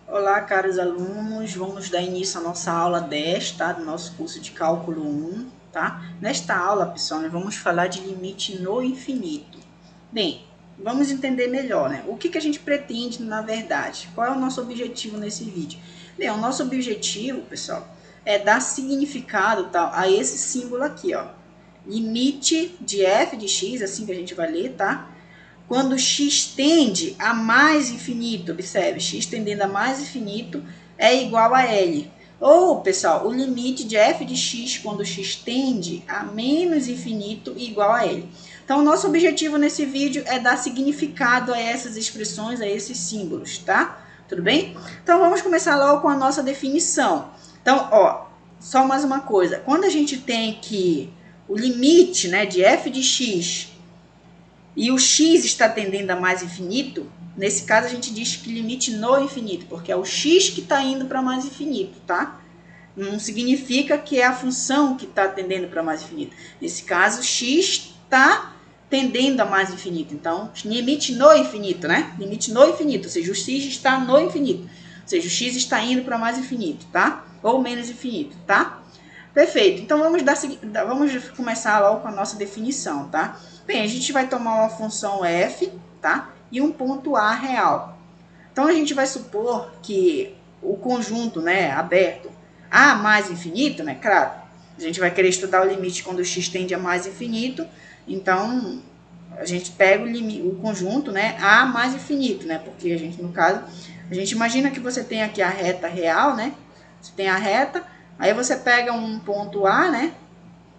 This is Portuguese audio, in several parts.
Olá, caros alunos, vamos dar início à nossa aula 10, tá? Do nosso curso de Cálculo 1, tá? Nesta aula, pessoal, nós vamos falar de limite no infinito. Bem, vamos entender melhor, né? O que a gente pretende, na verdade? Qual é o nosso objetivo nesse vídeo? Bem, o nosso objetivo, pessoal, é dar significado, tá, a esse símbolo aqui, ó. Limite de f de x, assim que a gente vai ler, tá? Quando x tende a mais infinito, observe, x tendendo a mais infinito é igual a L. Ou, pessoal, o limite de f de x quando x tende a menos infinito igual a L. Então, o nosso objetivo nesse vídeo é dar significado a essas expressões, a esses símbolos, tá? Tudo bem? Então, vamos começar logo com a nossa definição. Então, ó, só mais uma coisa. Quando a gente tem que o limite, né, de f de x e o x está tendendo a mais infinito, nesse caso a gente diz que limite no infinito, porque é o x que está indo para mais infinito, tá? Não significa que é a função que está tendendo para mais infinito. Nesse caso, x está tendendo a mais infinito. Então, limite no infinito, né? Limite no infinito, ou seja, o x está no infinito. Ou seja, o x está indo para mais infinito, tá? Ou menos infinito, tá? Perfeito. Então, vamos começar logo com a nossa definição, tá? Bem, a gente vai tomar uma função f, tá? E um ponto A real. Então, a gente vai supor que o conjunto, né, aberto A mais infinito, né, claro, a gente vai querer estudar o limite quando o x tende a mais infinito, então a gente pega o conjunto, né, A mais infinito, né, porque a gente, no caso, a gente imagina que você tem aqui a reta real, né, você tem a reta, aí você pega um ponto A, né,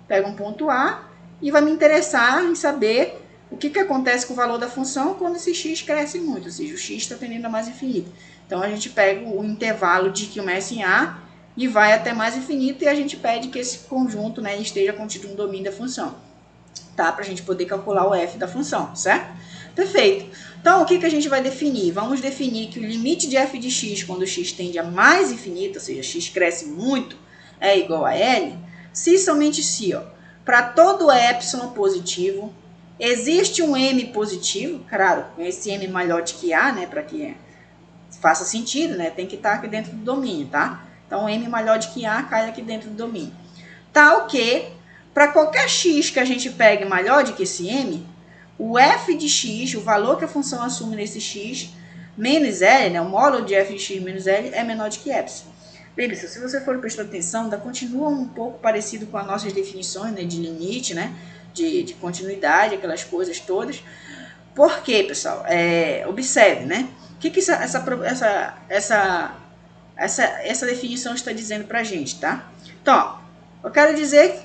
pega um ponto A e vai me interessar em saber o que acontece com o valor da função quando esse x cresce muito, ou seja, o x está tendendo a mais infinito. Então, a gente pega o intervalo de que começa em A e vai até mais infinito e a gente pede que esse conjunto, né, esteja contido no domínio da função, tá? Para a gente poder calcular o f da função, certo? Perfeito. Então, o que a gente vai definir? Vamos definir que o limite de f de x quando o x tende a mais infinito, ou seja, x cresce muito, é igual a L, se e somente se, ó, para todo epsilon positivo, existe um m positivo, claro, com esse m maior de que A, né, para que faça sentido, né, tem que estar aqui dentro do domínio, tá? Então, m maior de que A cai aqui dentro do domínio. Tal que, para qualquer x que a gente pegue maior de que esse m, o f de x, o valor que a função assume nesse x, menos L, né, o módulo de f de x menos L, é menor de que epsilon. Lembre-se, se você for prestar atenção, ainda continua um pouco parecido com as nossas definições, né, de limite, né, de continuidade, aquelas coisas todas. Por quê, pessoal? Observe, né? O que essa definição está dizendo para a gente, tá? Então, eu quero dizer que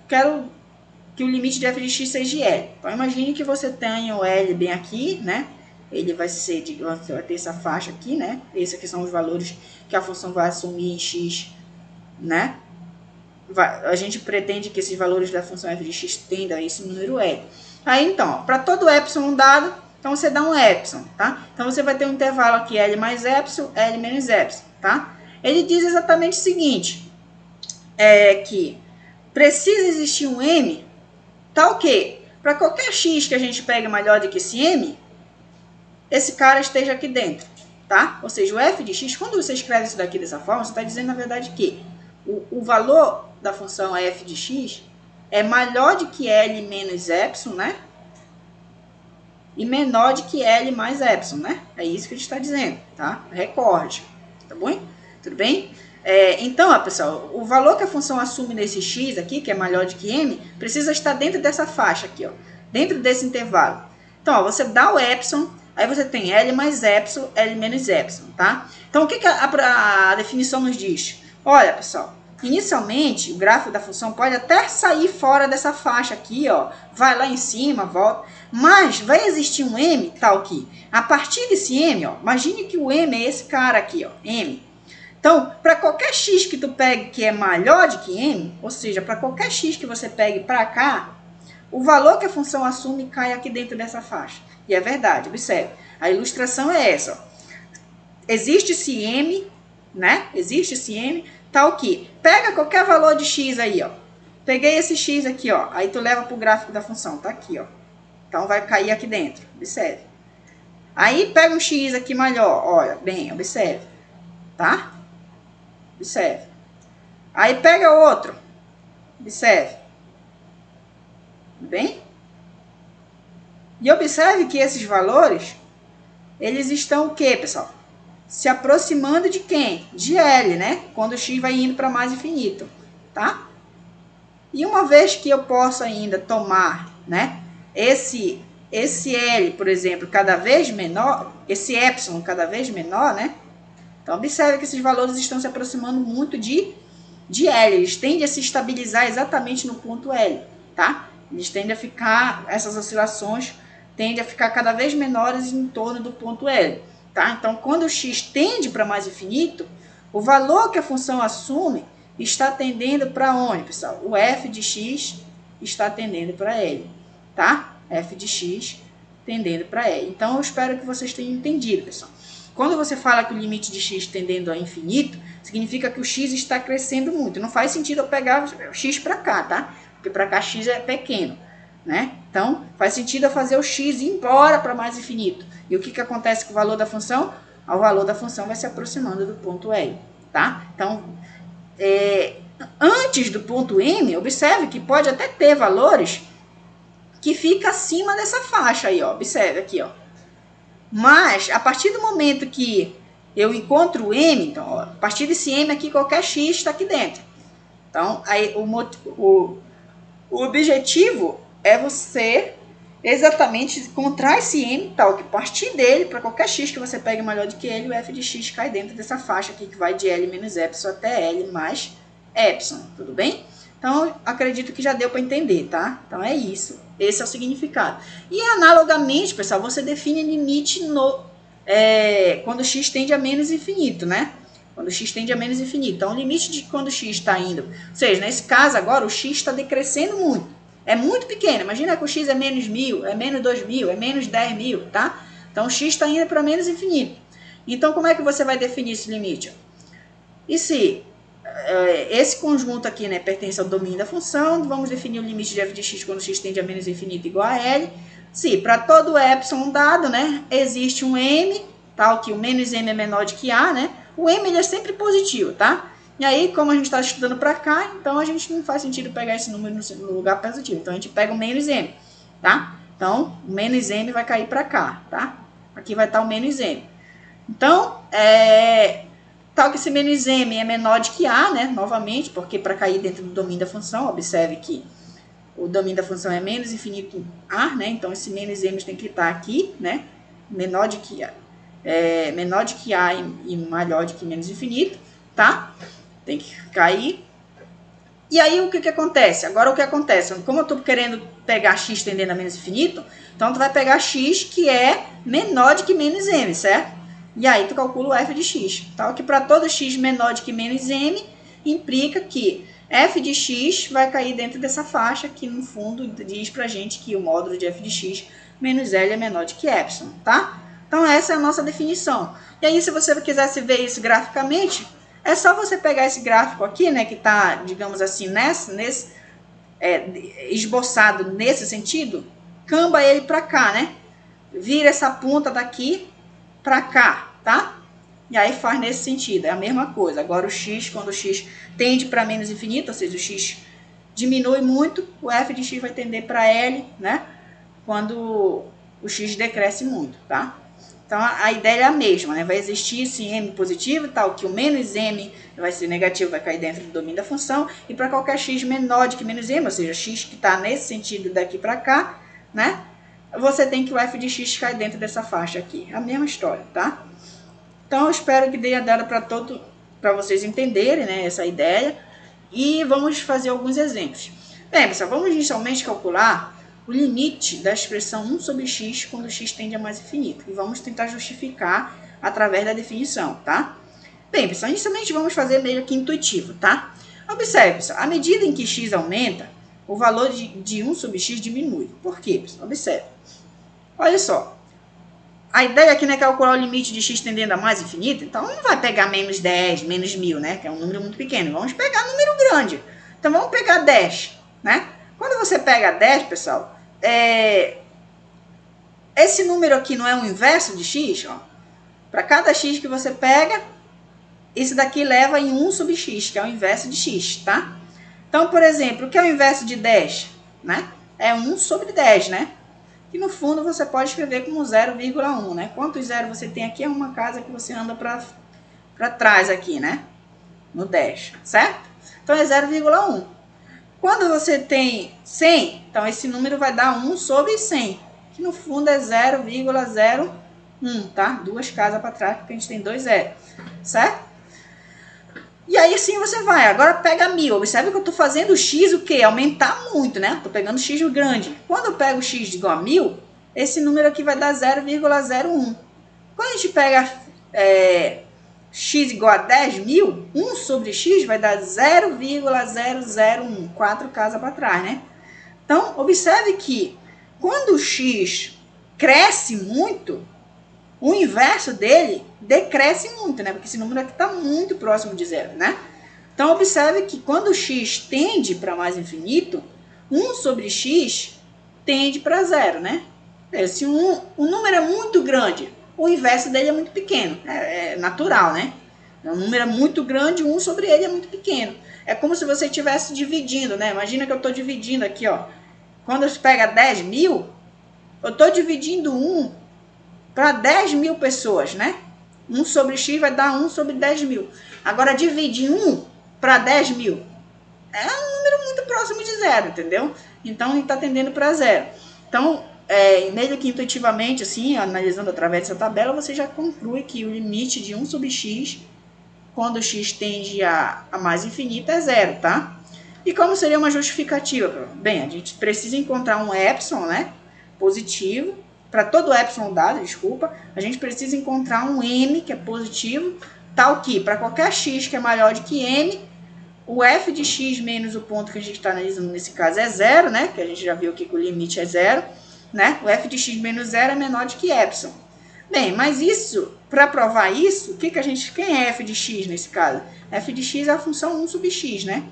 quero que o limite de f de x seja L. Então, imagine que você tenha o L bem aqui, né? Ele vai ser, digamos, vai ter essa faixa aqui, né? Esses aqui são os valores que a função vai assumir em x, né? A gente pretende que esses valores da função f de x tendam a esse número L. Aí, então, para todo epsilon dado, então você dá um epsilon, tá? Então, você vai ter um intervalo aqui, L mais epsilon, L menos epsilon, tá? Ele diz exatamente o seguinte, que precisa existir um M, tal que, para qualquer x que a gente pegue maior do que esse M, esse cara esteja aqui dentro, tá? Ou seja, o f de x, quando você escreve isso daqui dessa forma, você está dizendo, na verdade, que o valor da função f de x é maior de que L menos epsilon, né? E menor de que L mais epsilon, né? É isso que a gente está dizendo, tá? Recorde, tá bom? Tudo bem? Então, ó, pessoal, o valor que a função assume nesse x aqui, que é maior de que m, precisa estar dentro dessa faixa aqui, ó, dentro desse intervalo. Então, ó, você dá o epsilon, aí você tem L mais epsilon, L menos epsilon, tá? Então, o que a definição nos diz? Olha, pessoal, inicialmente, o gráfico da função pode até sair fora dessa faixa aqui, ó, vai lá em cima, volta, mas vai existir um m tal que, a partir desse m, ó, imagine que o m é esse cara aqui, ó, m. Então, para qualquer x que tu pegue que é maior de que m, ou seja, para qualquer x que você pegue para cá, o valor que a função assume cai aqui dentro dessa faixa. E é verdade, observe. A ilustração é essa, ó. Existe esse m, né? Existe esse m, tal que pega qualquer valor de x aí, ó. Peguei esse x aqui, ó. Aí tu leva para o gráfico da função, tá aqui, ó. Então vai cair aqui dentro, observe. Aí pega um x aqui maior, olha, bem, observe. tá? Observe. Aí pega outro. Observe. Bem? E observe que esses valores, eles estão o quê, pessoal? Se aproximando de quem? De L, né? Quando o x vai indo para mais infinito, tá? E uma vez que eu posso ainda tomar, né, esse L, por exemplo, cada vez menor, esse epsilon cada vez menor, né? Então, observe que esses valores estão se aproximando muito de L. Eles tendem a se estabilizar exatamente no ponto L, tá? Eles tendem a ficar, essas oscilações tendem a ficar cada vez menores em torno do ponto L, tá? Então, quando o x tende para mais infinito, o valor que a função assume está tendendo para onde, pessoal? O f de x está tendendo para L, tá? F de x tendendo para L. Então, eu espero que vocês tenham entendido, pessoal. Quando você fala que o limite de x tendendo a infinito, significa que o x está crescendo muito. Não faz sentido eu pegar o x para cá, tá? Porque para cá x é pequeno, né? Então, faz sentido eu fazer o x ir embora para mais infinito. E o que acontece com o valor da função? O valor da função vai se aproximando do ponto L, tá? Então, antes do ponto M, observe que pode até ter valores que fica acima dessa faixa aí, ó. Observe aqui, ó. Mas, a partir do momento que eu encontro o M, então, ó, a partir desse M aqui, qualquer X está aqui dentro. Então, aí, o objetivo é você exatamente encontrar esse M tal, que a partir dele, para qualquer X que você pegue maior do que ele, o f de x cai dentro dessa faixa aqui, que vai de L menos epsilon até L mais epsilon, tudo bem? Então, acredito que já deu para entender, tá? Então, é isso. Esse é o significado. E, analogamente, pessoal, você define limite quando x tende a menos infinito, né? Quando x tende a menos infinito. Então, o limite de quando x está indo... Ou seja, nesse caso agora, o x está decrescendo muito. É muito pequeno. Imagina que o x é menos 1000, é menos 2000, é menos 10.000, tá? Então, o x está indo para menos infinito. Então, como é que você vai definir esse limite? E se... esse conjunto aqui, né, pertence ao domínio da função, vamos definir o limite de f de x quando x tende a menos infinito igual a L. Se para todo epsilon dado, né, existe um M, tal que o menos M é menor do que A, né, o M ele é sempre positivo, tá? E aí, como a gente está estudando para cá, então a gente não faz sentido pegar esse número no lugar positivo. Então, a gente pega o menos M, tá? Então, o menos M vai cair para cá, tá? Aqui vai estar o menos M. Então, tal que esse menos M é menor do que A, né? Novamente, porque para cair dentro do domínio da função, observe que o domínio da função é menos infinito A, né? Então, esse menos M tem que estar aqui, né? Menor do que A, menor do que A e maior do que menos infinito, tá? Tem que cair. E aí, o que acontece? Agora, o que acontece? Como eu estou querendo pegar x tendendo a menos infinito, então, tu vai pegar x que é menor do que menos M, certo? E aí, tu calcula o f de x. Tá? Que para todo x menor do que menos m, implica que f de x vai cair dentro dessa faixa, que no fundo diz pra gente que o módulo de f de x menos L é menor do que epsilon, tá? Então, essa é a nossa definição. E aí, se você quisesse ver isso graficamente, é só você pegar esse gráfico aqui, né, que está, digamos assim, esboçado nesse sentido, camba ele para cá, né? Vira essa ponta daqui para cá, tá? E aí faz nesse sentido, é a mesma coisa. Agora o x, quando o x tende para menos infinito, ou seja, o x diminui muito, o f de x vai tender para L, né? Quando o x decresce muito, tá? Então, a ideia é a mesma, né? Vai existir esse m positivo, tal que o menos m vai ser negativo, vai cair dentro do domínio da função, e para qualquer x menor do que menos m, ou seja, x que está nesse sentido daqui para cá, né? Você tem que o f de x cai dentro dessa faixa aqui. É a mesma história, tá? Então, eu espero que dê dado para vocês entenderem, né, essa ideia. E vamos fazer alguns exemplos. Bem, pessoal, vamos inicialmente calcular o limite da expressão 1 sobre x quando x tende a mais infinito. E vamos tentar justificar através da definição, tá? Bem, pessoal, inicialmente vamos fazer meio que intuitivo, tá? Observe, pessoal, à medida em que x aumenta, o valor de 1 sobre x diminui. Por quê, pessoal? Observe. Olha só. A ideia aqui, né, é calcular o limite de x tendendo a mais infinito. Então, não vai pegar menos 10, menos 1000, né? Que é um número muito pequeno. Vamos pegar um número grande. Então, vamos pegar 10, né? Quando você pega 10, pessoal, esse número aqui não é o inverso de x, ó. Para cada x que você pega, isso daqui leva em 1 sobre x, que é o inverso de x, tá? Então, por exemplo, o que é o inverso de 10? Né? É 1 sobre 10, né? E no fundo você pode escrever como 0,1, né? Quantos zeros você tem aqui é uma casa que você anda para trás aqui, né? No 10, certo? Então é 0,1. Quando você tem 100, então esse número vai dar 1 sobre 100, que no fundo é 0,01, tá? Duas casas para trás, porque a gente tem 2 zeros, certo? E aí sim você vai, agora pega 1000, observe que eu estou fazendo o x o quê? Aumentar muito, né? Estou pegando o x grande. Quando eu pego o x igual a 1000, esse número aqui vai dar 0,01. Quando a gente pega x igual a 10.000, 1 sobre x vai dar 0,001, 4 casas para trás, né? Então, observe que quando o x cresce muito, o inverso dele decresce muito, né? Porque esse número aqui está muito próximo de zero, né? Então, observe que quando o x tende para mais infinito, 1 sobre x tende para zero, né? Se um número é muito grande, o inverso dele é muito pequeno. É natural, né? Um número é muito grande, 1 sobre ele é muito pequeno. É como se você estivesse dividindo, né? Imagina que eu estou dividindo aqui, ó. Quando eu pego 10.000, eu estou dividindo 1 para 10.000 pessoas, né? 1 sobre x vai dar 1 sobre 10.000. Agora, dividir 1 para 10.000 é um número muito próximo de zero, entendeu? Então, ele está tendendo para zero. Então, meio que intuitivamente, assim, analisando através dessa tabela, você já conclui que o limite de 1 sobre x, quando x tende a mais infinito, é zero, tá? E como seria uma justificativa? Bem, a gente precisa encontrar um epsilon, né? Positivo. Para todo epsilon dado, desculpa, a gente precisa encontrar um m, que é positivo, tal que, para qualquer x que é maior do que m, o f de x menos o ponto que a gente está analisando nesse caso é zero, né? Que a gente já viu aqui que o limite é zero, né? O f de x menos zero é menor do que epsilon. Bem, mas isso, para provar isso, quem é f de x nesse caso? F de x é a função 1 sobre x, né?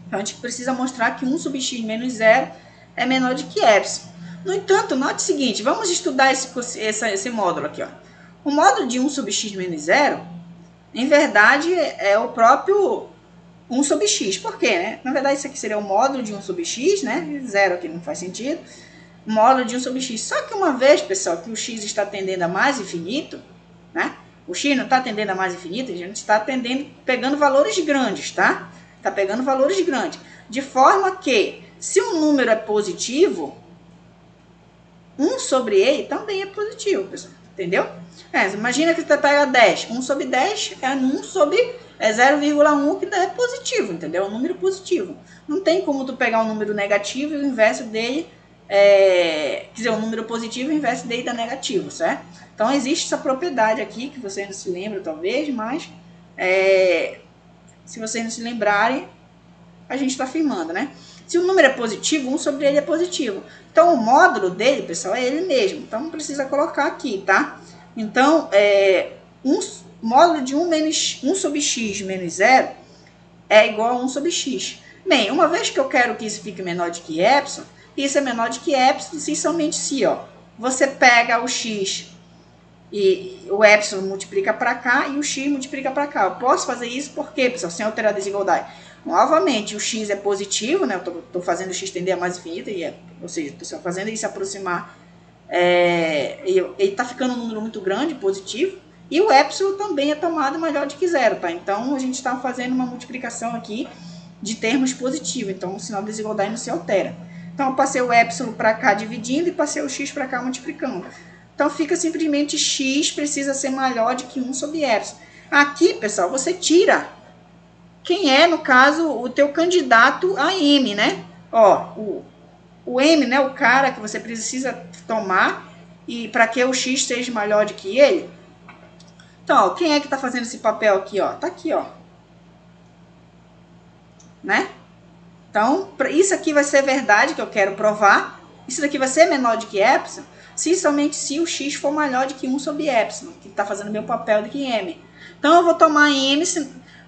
Então, a gente precisa mostrar que 1 sobre x menos zero é menor do que epsilon. No entanto, note o seguinte, vamos estudar esse módulo aqui, ó. O módulo de 1 sobre x menos zero, em verdade, é o próprio 1 sobre x. Por quê, né? Na verdade, isso aqui seria o módulo de 1 sobre x, né? Zero aqui não faz sentido. Módulo de 1 sobre x. Só que uma vez, pessoal, que o x está tendendo a mais infinito, né? O x não está tendendo a mais infinito, a gente está pegando valores grandes, tá? Está pegando valores grandes. De forma que, se um número é positivo, 1 sobre ele também é positivo, pessoal. Entendeu? Imagina que você pega 10. 1 sobre 10 é 1 sobre 0,1, que é positivo, entendeu? É um número positivo. Não tem como tu pegar um número negativo e o inverso dele quer dizer, um número positivo e o inverso dele dá negativo, certo? Então, existe essa propriedade aqui, que vocês não se lembram, talvez, mas se vocês não se lembrarem, a gente está afirmando, né? Se o número é positivo, 1 sobre ele é positivo. Então, o módulo dele, pessoal, é ele mesmo. Então, não precisa colocar aqui, tá? Então, módulo de 1 sobre x menos 0 é igual a 1 sobre x. Bem, uma vez que eu quero que isso fique menor do que epsilon, isso é menor do que epsilon se somente se, ó, você pega o x e o epsilon multiplica para cá e o x multiplica para cá. Eu posso fazer isso porque, pessoal, sem alterar a desigualdade. Novamente, o x é positivo, né? Eu estou fazendo o x tender a mais infinita, ou seja, estou fazendo ele se aproximar. Ele está ficando um número muito grande, positivo, e o epsilon também é tomado maior do que zero, tá? Então, a gente está fazendo uma multiplicação aqui de termos positivos, então o sinal de desigualdade não se altera. Então, eu passei o epsilon para cá dividindo e passei o x para cá multiplicando. Então, fica simplesmente x precisa ser maior do que 1 sobre epsilon. Aqui, pessoal, você tira quem é, no caso, o teu candidato a M, né? Ó, o M, né, o cara que você precisa tomar e para que o X seja maior do que ele. Então, ó, quem é que está fazendo esse papel aqui, ó? Tá aqui, ó. Né? Então, isso aqui vai ser verdade, que eu quero provar. Isso daqui vai ser menor do que epsilon, somente se o X for maior do que 1 sobre epsilon, que está fazendo o meu papel do que M. Então, eu vou tomar M,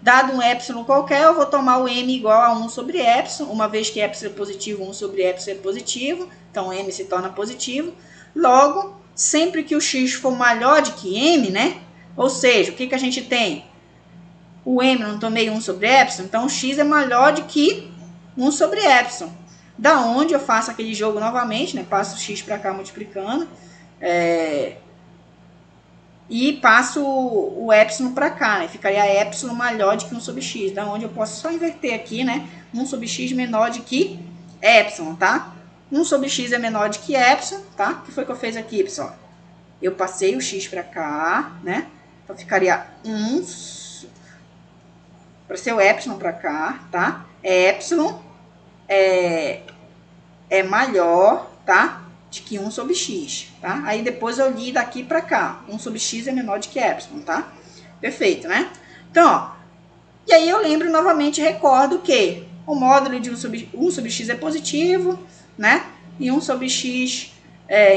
dado um epsilon qualquer, eu vou tomar o m igual a 1 sobre epsilon, uma vez que epsilon é positivo, 1 sobre epsilon é positivo, então m se torna positivo. Logo, sempre que o x for maior do que m, né? Ou seja, o que a gente tem? o m não tomei 1 sobre epsilon, então o x é maior do que 1 sobre epsilon. Da onde eu faço aquele jogo novamente, né? Passo o x para cá multiplicando, e passo o epsilon para cá, né? Ficaria epsilon maior do que 1 sobre x, da onde eu posso só inverter aqui, né? 1 sobre x menor do que epsilon, tá? 1 sobre x é menor do que epsilon, tá? O que foi que eu fiz aqui, pessoal? Eu passei o x para cá, né? Então ficaria 1 para ser o epsilon para cá, tá? Epsilon é maior, tá? De que 1 sobre x, tá? Aí depois eu li daqui para cá. 1 sobre x é menor do que epsilon, tá? Perfeito, né? Então, ó. E aí eu lembro novamente, recordo que o módulo de 1 sobre x é positivo, né? E 1 sobre x...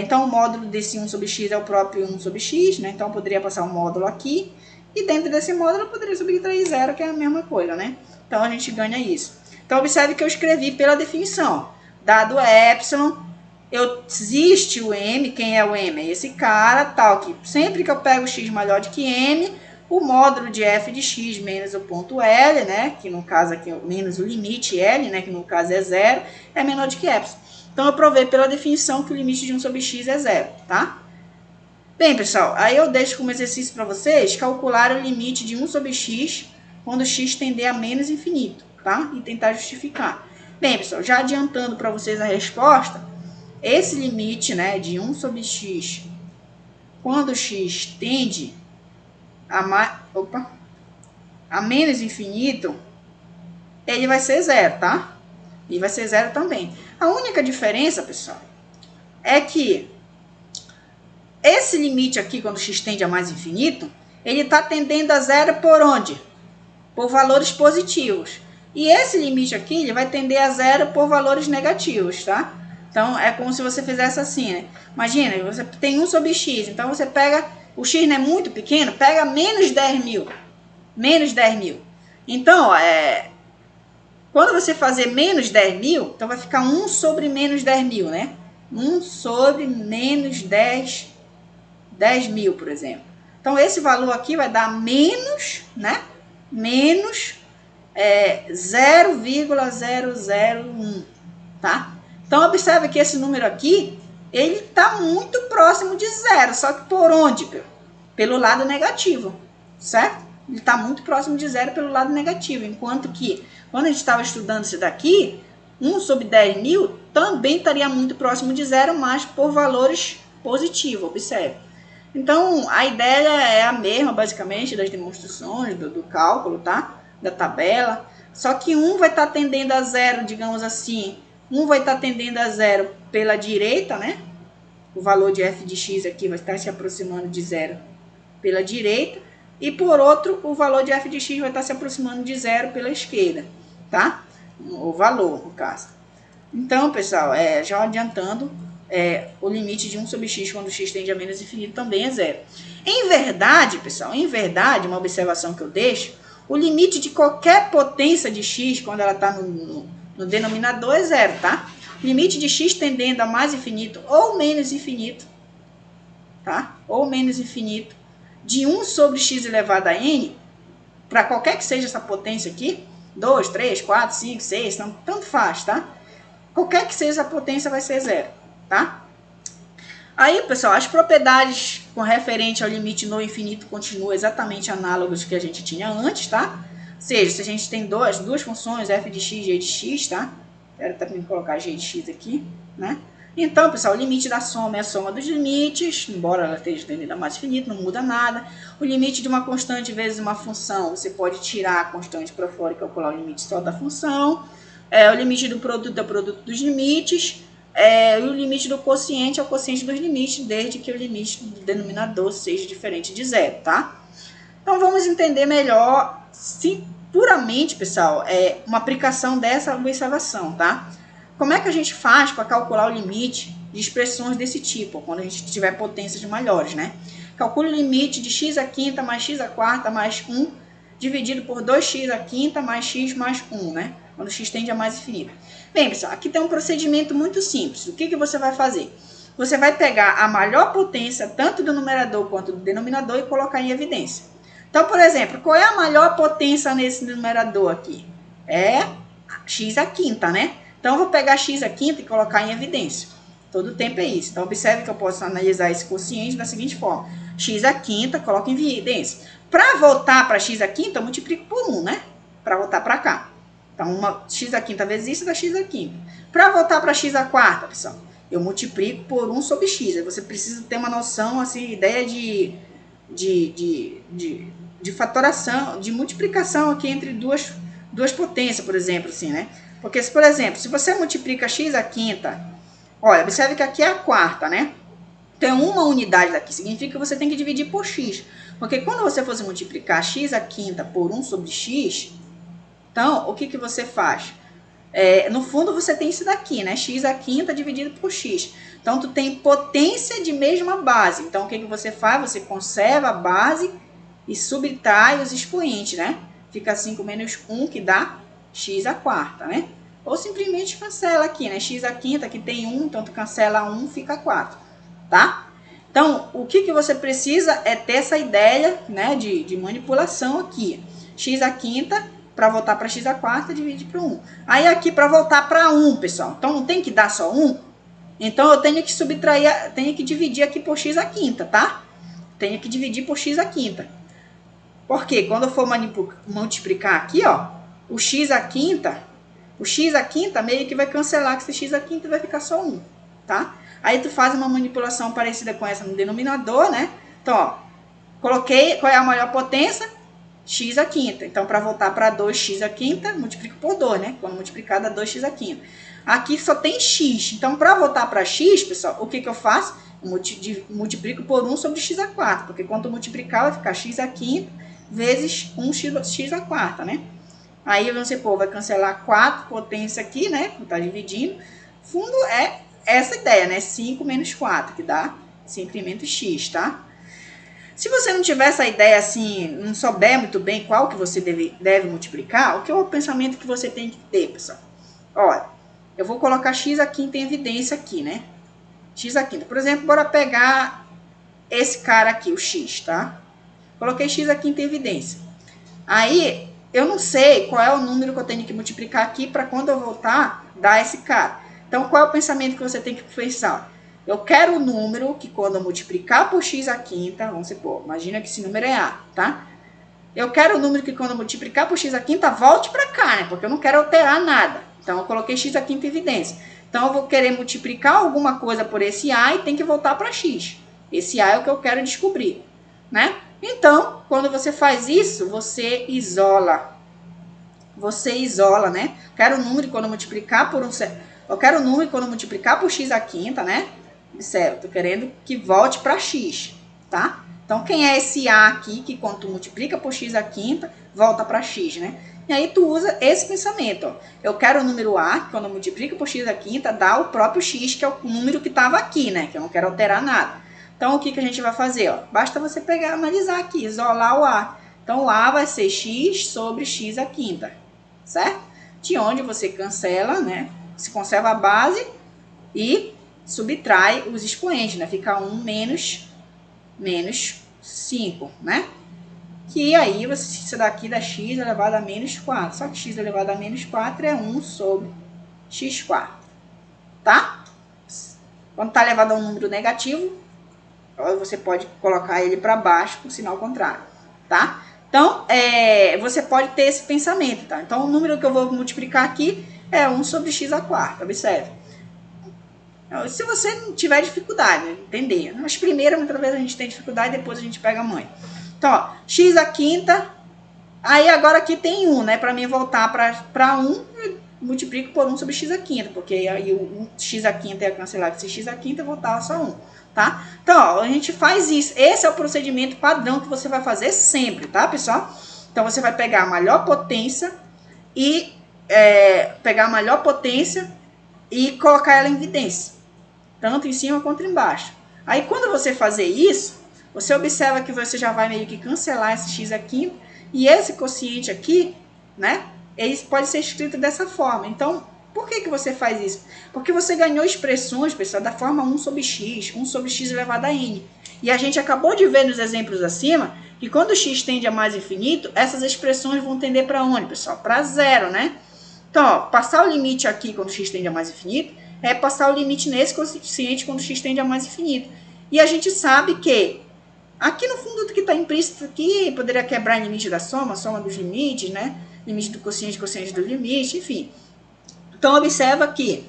então, o módulo desse 1 sobre x é o próprio 1 sobre x, né? Então, eu poderia passar um módulo aqui. E dentro desse módulo, eu poderia subtrair zero, que é a mesma coisa, né? Então, a gente ganha isso. Então, observe que eu escrevi pela definição. Dado epsilon, existe o m. Quem é o m? É esse cara, tal, que sempre que eu pego x maior do que m, o módulo de f de x menos o ponto L, né? Que no caso aqui, menos o limite L, né? Que no caso é zero, é menor do que epsilon. Então, eu provei pela definição que o limite de 1 sobre x é zero, tá? Bem, pessoal, aí eu deixo como exercício para vocês calcular o limite de 1 sobre x quando x tender a menos infinito, tá? E tentar justificar. Bem, pessoal, já adiantando para vocês a resposta, esse limite, né, de 1 sobre x, quando x tende a menos infinito, ele vai ser zero, tá? E vai ser zero também. A única diferença, pessoal, é que esse limite aqui, quando x tende a mais infinito, ele está tendendo a zero por onde? Por valores positivos. E esse limite aqui, ele vai tender a zero por valores negativos, tá? Então, é como se você fizesse assim, né? Imagina, você tem 1 sobre x, então você pega, o x não é muito pequeno, pega menos 10 mil. Menos 10 mil. Então, quando você fazer menos 10 mil, então vai ficar 1 sobre menos 10 mil, né? 1 sobre menos 10 mil, por exemplo. Então, esse valor aqui vai dar menos, né? Menos 0,001, tá? Então, observe que esse número aqui, ele está muito próximo de zero, só que por onde? Pelo lado negativo, certo? Ele está muito próximo de zero pelo lado negativo, enquanto que, quando a gente estava estudando isso daqui, 1 sobre 10 mil também estaria muito próximo de zero, mas por valores positivos, observe. Então, a ideia é a mesma, basicamente, das demonstrações, do cálculo, tá? Da tabela. Só que um vai estar tendendo a zero, digamos assim. Um vai estar tendendo a zero pela direita, né? O valor de f de x aqui vai estar se aproximando de zero pela direita. E por outro, o valor de f de x vai estar se aproximando de zero pela esquerda, tá? O valor, no caso. Então, pessoal, já adiantando, o limite de 1 sobre x quando x tende a menos infinito também é zero. Em verdade, pessoal, uma observação que eu deixo, o limite de qualquer potência de x, quando ela está no denominador, é zero, tá? Limite de x tendendo a mais infinito ou menos infinito, tá? Ou menos infinito, de 1 sobre x elevado a n, para qualquer que seja essa potência aqui, 2, 3, 4, 5, 6, tanto faz, tá? Qualquer que seja a potência vai ser zero, tá? Aí, pessoal, as propriedades com referente ao limite no infinito continuam exatamente análogas que a gente tinha antes, tá? Ou seja, se a gente tem duas funções, f de x e g de x, tá? Quero também colocar g de x aqui, né? Então, pessoal, o limite da soma é a soma dos limites, embora ela esteja tendendo a mais infinito, não muda nada. O limite de uma constante vezes uma função, você pode tirar a constante para fora e calcular o limite só da função. O limite do produto é o produto dos limites. E o limite do quociente é o quociente dos limites, desde que o limite do denominador seja diferente de zero, tá? Então, vamos entender melhor, se puramente, pessoal, uma aplicação dessa observação, tá? Como é que a gente faz para calcular o limite de expressões desse tipo, quando a gente tiver potências maiores, né? Calcule o limite de x à quinta mais x à quarta mais 1, dividido por 2x à quinta mais x mais 1, né? Quando x tende a mais infinito. Bem, pessoal, aqui tem um procedimento muito simples. O que você vai fazer? Você vai pegar a maior potência, tanto do numerador quanto do denominador, e colocar em evidência. Então, por exemplo, qual é a maior potência nesse numerador aqui? É x à quinta, né? Então, eu vou pegar x à quinta e colocar em evidência. Todo tempo é isso. Então, observe que eu posso analisar esse quociente da seguinte forma. X à quinta, coloco em evidência. Para voltar para x à quinta, eu multiplico por 1, né? Para voltar para cá. Então, x à quinta vezes isso dá x à quinta. Para voltar para x à quarta, pessoal, eu multiplico por 1 sobre x. Aí você precisa ter uma noção, assim, ideia de fatoração, de multiplicação aqui entre duas potências, por exemplo, assim, né? Porque, por exemplo, se você multiplica x à quinta, olha, observe que aqui é a quarta, né? Tem uma unidade daqui, significa que você tem que dividir por x. Porque quando você fosse multiplicar x à quinta por 1 sobre x, então, o que você faz? No fundo, você tem isso daqui, né? X à quinta dividido por x. Então, tu tem potência de mesma base. Então, o que você faz? Você conserva a base e subtrai os expoentes, né? Fica 5 menos 1, que dá x à quarta, né? Ou simplesmente cancela aqui, né? X à quinta, aqui tem 1, então tu cancela 1, fica 4, tá? Então, o que você precisa é ter essa ideia, né, de manipulação aqui. X à quinta, para voltar para x à quarta, divide por 1. Aí aqui, para voltar para 1, pessoal, então não tem que dar só 1? Então, eu tenho que subtrair, tenho que dividir aqui por x à quinta, tá? Tenho que dividir por x à quinta. Porque quando eu for multiplicar aqui, ó, o x à quinta meio que vai cancelar que esse x à quinta vai ficar só 1, tá? Aí tu faz uma manipulação parecida com essa no denominador, né? Então, ó, coloquei qual é a maior potência? X à quinta. Então, para voltar para 2x à quinta, multiplico por 2, né? Quando multiplicar dá 2x à quinta. Aqui só tem x. Então, para voltar para x, pessoal, o que eu faço? Eu multiplico por 1 sobre x à quarta. Porque quando multiplicar, vai ficar x à quinta vezes 1x à quarta, né? Aí, vamos supor, vai cancelar 4 potência aqui, né? Tá dividindo. Fundo é essa ideia, né? 5 menos 4, que dá 5 incremento x, tá? Se você não tiver essa ideia assim, não souber muito bem qual que você deve multiplicar, o que é o pensamento que você tem que ter, pessoal? Olha, eu vou colocar x à quinta em evidência aqui, né? X à quinta. Por exemplo, bora pegar esse cara aqui, o x, tá? Coloquei x à quinta em evidência. Aí, eu não sei qual é o número que eu tenho que multiplicar aqui para quando eu voltar, dar esse cara. Então, qual é o pensamento que você tem que pensar? Eu quero o número que quando eu multiplicar por x à quinta, vamos supor, imagina que esse número é A, tá? Eu quero o número que quando eu multiplicar por x à quinta, volte para cá, né? Porque eu não quero alterar nada. Então, eu coloquei x à quinta em evidência. Então, eu vou querer multiplicar alguma coisa por esse A e tem que voltar para x. Esse A é o que eu quero descobrir, né? Então, quando você faz isso, você isola. Você isola, né? Quero o número quando eu multiplicar por eu quero o número quando eu multiplicar por x à quinta, né? Observe, eu tô querendo que volte para x, tá? Então, quem é esse A aqui, que quando tu multiplica por x à quinta, volta para x, né? E aí, tu usa esse pensamento, ó. Eu quero o número A, que quando eu multiplico por x à quinta, dá o próprio x, que é o número que estava aqui, né? Que eu não quero alterar nada. Então, o que a gente vai fazer, ó? Basta você pegar, analisar aqui, isolar o A. Então, o A vai ser x sobre x à quinta, certo? De onde você cancela, né? Se conserva a base e subtrai os expoentes, né? Fica 1 menos 5, né? Que aí, isso daqui dá x elevado a menos 4. Só que x elevado a menos 4 é 1 sobre x², tá? Quando está elevado a um número negativo, você pode colocar ele para baixo com sinal contrário, tá? Então, você pode ter esse pensamento, tá? Então, o número que eu vou multiplicar aqui é 1 sobre x à quarta, observe. Se você não tiver dificuldade, entender. Mas primeiro, muitas vezes a gente tem dificuldade, depois a gente pega a mãe. Então, ó, x à quinta, aí agora aqui tem 1, né? Para mim voltar para 1, eu multiplico por 1 sobre x à quinta, porque aí o x à quinta ia cancelar esse x à quinta e voltar só 1, tá? Então, ó, a gente faz isso. Esse é o procedimento padrão que você vai fazer sempre, tá, pessoal? Então, você vai pegar a maior potência e colocar ela em evidência, tanto em cima quanto embaixo. Aí, quando você fazer isso, você observa que você já vai meio que cancelar esse x à quinta, e esse quociente aqui, né, ele pode ser escrito dessa forma. Então, por que você faz isso? Porque você ganhou expressões, pessoal, da forma 1 sobre x elevado a n. E a gente acabou de ver nos exemplos acima E quando x tende a mais infinito, essas expressões vão tender para onde, pessoal? Para zero, né? Então, ó, passar o limite aqui quando x tende a mais infinito é passar o limite nesse coeficiente quando x tende a mais infinito. E a gente sabe que aqui no fundo do que está implícito aqui, poderia quebrar em limite da soma, soma dos limites, né? Limite do quociente, quociente do limite, enfim. Então, observa que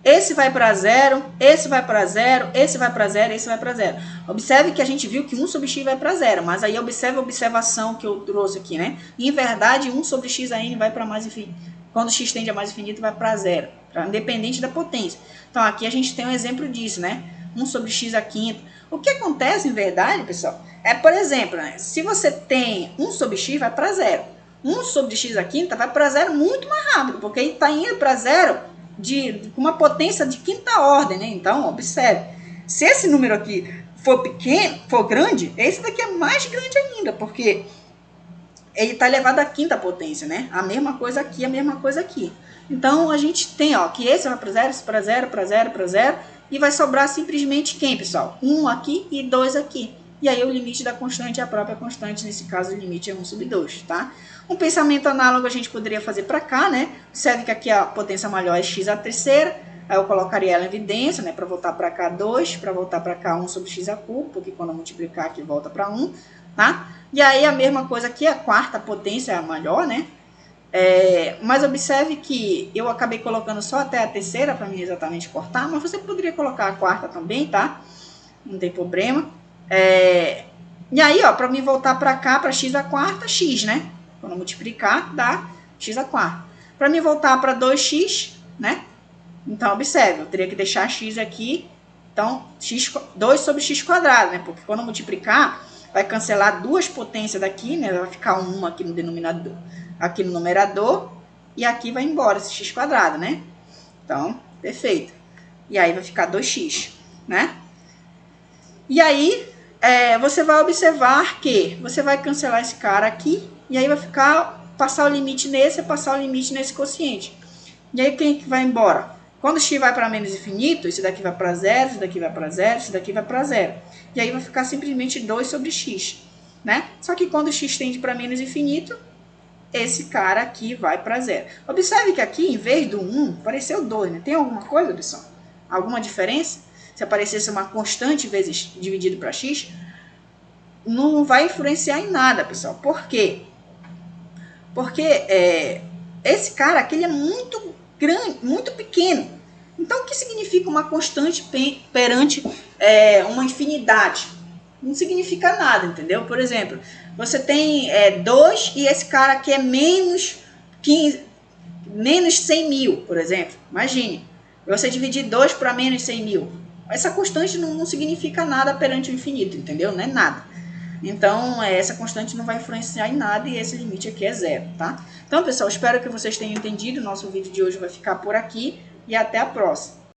esse vai para zero, esse vai para zero, esse vai para zero, esse vai para zero. Observe que a gente viu que 1 sobre x vai para zero, mas aí observe a observação que eu trouxe aqui, né? Em verdade, 1 sobre x a n vai para mais infinito. Quando x tende a mais infinito, vai para zero, independente da potência. Então, aqui a gente tem um exemplo disso, né? 1 sobre x a quinta. O que acontece, em verdade, pessoal, é, por exemplo, né? Se você tem 1 sobre x, vai para zero. 1 sobre x a quinta vai para zero muito mais rápido, porque ele está indo para zero com uma potência de quinta ordem, né? Então, observe. Se esse número aqui for pequeno, for grande, esse daqui é mais grande ainda, porque ele está elevado à quinta potência, né? A mesma coisa aqui, a mesma coisa aqui. Então, a gente tem, ó, que esse vai para zero, esse para zero, para zero, para zero, e vai sobrar simplesmente quem, pessoal? 1 aqui e 2 aqui. E aí, o limite da constante é a própria constante, nesse caso, o limite é 1 sobre 2, tá? Um pensamento análogo a gente poderia fazer para cá, né? Observe que aqui a potência maior é x à terceira, aí eu colocaria ela em evidência, né? Para voltar para cá 2, para voltar para cá 1 sobre x a cubo, porque quando eu multiplicar aqui volta para 1, tá? E aí a mesma coisa aqui, a quarta potência é a maior, né? Mas observe que eu acabei colocando só até a terceira para mim exatamente cortar, mas você poderia colocar a quarta também, tá? Não tem problema. E aí, ó, para mim voltar para cá, para x a quarta, x, né? Quando eu multiplicar, dá x a quarta. Para mim voltar para 2x, né? Então, observe, eu teria que deixar x aqui. Então, 2 sobre x quadrado, né? Porque quando eu multiplicar, vai cancelar duas potências daqui, né? Vai ficar 1 aqui no denominador, aqui no numerador. E aqui vai embora esse x quadrado, né? Então, perfeito. E aí vai ficar 2x, né? E aí, você vai observar que você vai cancelar esse cara aqui. E aí vai passar o limite nesse e passar o limite nesse quociente. E aí quem que vai embora? Quando x vai para menos infinito, esse daqui vai para zero, esse daqui vai para zero, esse daqui vai para zero. E aí vai ficar simplesmente 2 sobre x, né? Só que quando x tende para menos infinito, esse cara aqui vai para zero. Observe que aqui, em vez do 1, apareceu 2, né? Tem alguma coisa, pessoal? Alguma diferença? Se aparecesse uma constante vezes dividido para x, não vai influenciar em nada, pessoal. Por quê? Porque esse cara aqui ele é muito grande, muito pequeno. Então, o que significa uma constante perante uma infinidade? Não significa nada, entendeu? Por exemplo, você tem 2 e esse cara aqui é menos 100 mil, por exemplo. Imagine, você dividir 2 para menos 100 mil. Essa constante não significa nada perante o infinito, entendeu? Não é nada. Então, essa constante não vai influenciar em nada e esse limite aqui é zero, tá? Então, pessoal, espero que vocês tenham entendido. Nosso vídeo de hoje vai ficar por aqui e até a próxima.